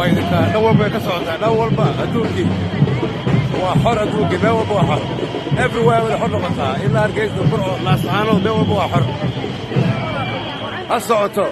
وإذا دول بيكسر دول بقى أدوكي وحر أدوكي دول بقى حر everywhere with حر مطلع إلا أرجيز دكتور لاسعانو دول بقى حر الصوتو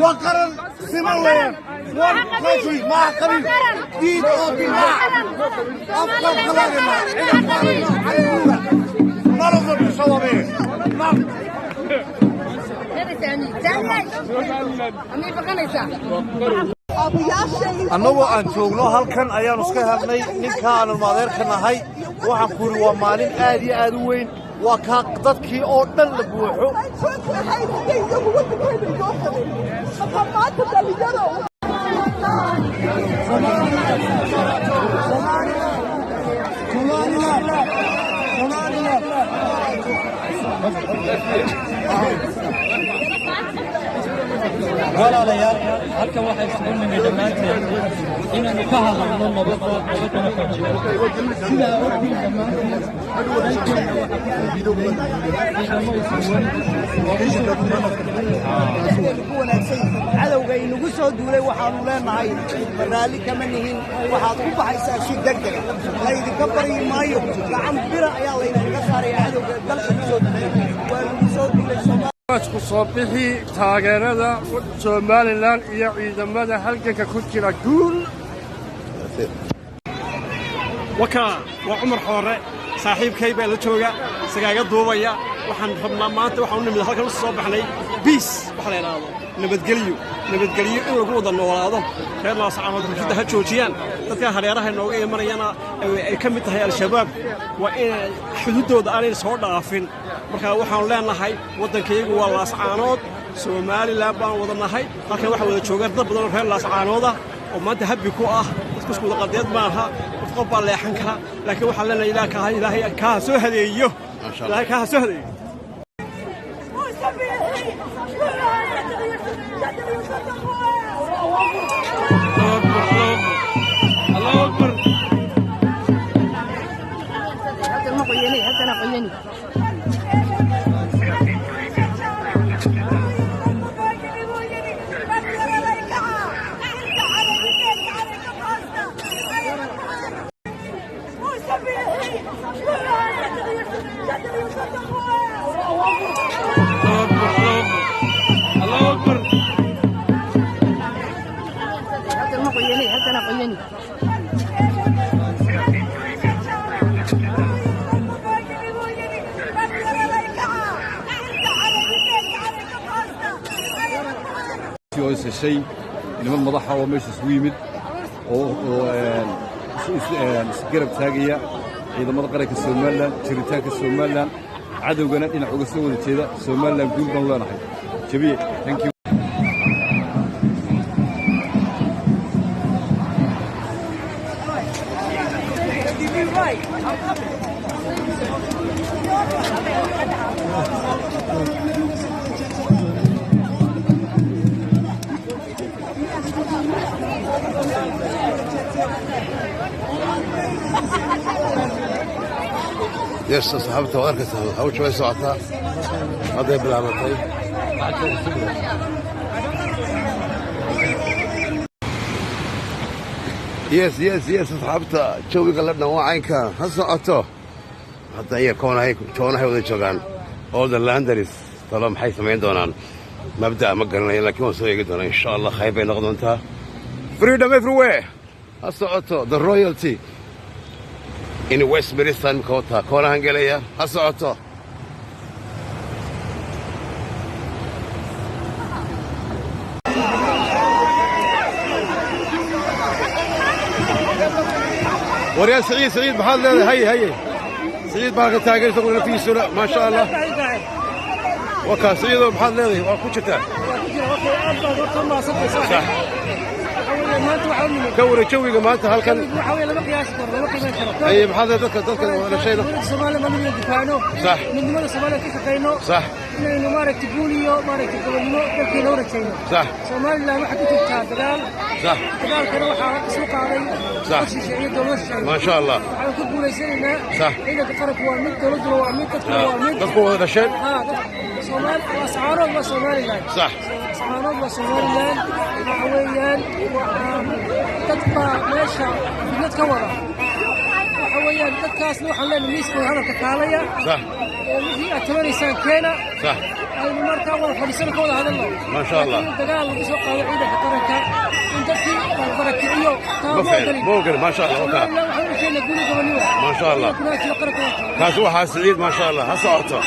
وقرن سماويا وقرن ما قرن دين أو بالله أفضل خلالنا ما نظر بصوابه annagoo aan joogno halkan ayaan iska helnay ninka aan ilmaadeerka nahay waxaan ku yiri waa maalin aad iyo aad u weyn waa ka dadkii oo dhan la buuxo walaalayaal halkan waxay isugu nimid dhammaanteen inaynu ka hadalno nabadda sidaa ogtiin dhammaanteen cadowga inagu soo duulay waxaanu leenahay raalli kama nihin waxaad ku baxaysaa si degdega laydinka baryi maayo gacan bira ayaa laydinkaga saaraya cadowga dalka kusoo duulay waa lagu soo duulay ku soo bixi taageerada Somaliland iyo ciidamada halganka ku jira guul waa Umar Xoore saaxiibkay baa la jooga sagaaga duubaya waxaan rabnaa maanta waxaan u nimid halkan soo baxnay peace waxa la yiraahdo nabadgelyo in lagu wada noolaado reer laascaanood rajada ha joojiyaan dadka hareeraha nooga imanayana ay ka mid tahay al-shabaab waa in xuduudooda aanay soo dhaafin marka waxaan leenahay wadankaygu waa laascaanood Somaliland baan wada nahay halkan waxa wada jooga dad badan oo reer laascaanood ah oo maanta habbi ku ah isku wada qadeed maaha qof baa leexan kara laakiin waxaan leenahay ilaahay ka soo hadeeyo ilaahay ka soo hadeeyo شيء niman madaxa oo meesha isugu yimid oo isgarab taagaya ciidamada qaranka Somaliland jiritaanka Somaliland cadawgana dhinac uga soo wada jeeda Somaliland guul baan leenahay jabiye thank you يس صاحبته واركسها أول شوي ساعتها هذا بلا مطي يس صاحبته شوي قلبنا وعينك هساعته حتى هي كونها وذي شغال all the landers طالما حي سمعين دونان مبدأ مقرنا لكن وصوي قدونا إن شاء الله خايبين نقضوا انتها freedom everywhere هساعته the royalty in Westminster مكوتها كونها هنقلية هساعته وريال سعيد بحال هي سعيد بحال تاجر تقول في سنة ما شاء الله وكا سعيد بحال لذي وكوشته صح كوري شوي ما انت هالكن اي بحال ذلك ولا شيء صح صح إنه ما رتبوليو ما رتبوليو لكن هو رتينا صح سومالي لا واحد تجتهد دجال صح دجال كانوا سوق علي صح ما شاء الله على كل بوليسنا صح إذا تقرب وامد دولة وامد وامد تذكروا هذا الشيء سومال وأسعاره وسومالي لاند صح أسعاره وسومالي لاند حويان تطبع ماشى نتكورة حويان تكاس نوح لنا ميسكو هذا كتالية صح هي أتمنى إنسان كينا صح أي مرة أول فلسفة كذا هذا الله ما شاء الله دجال بسوق عيدة كتركة أنت في بركعيو بوقر ما شاء الله وكا ما شاء الله كاسوها سعيد ما شاء الله هسه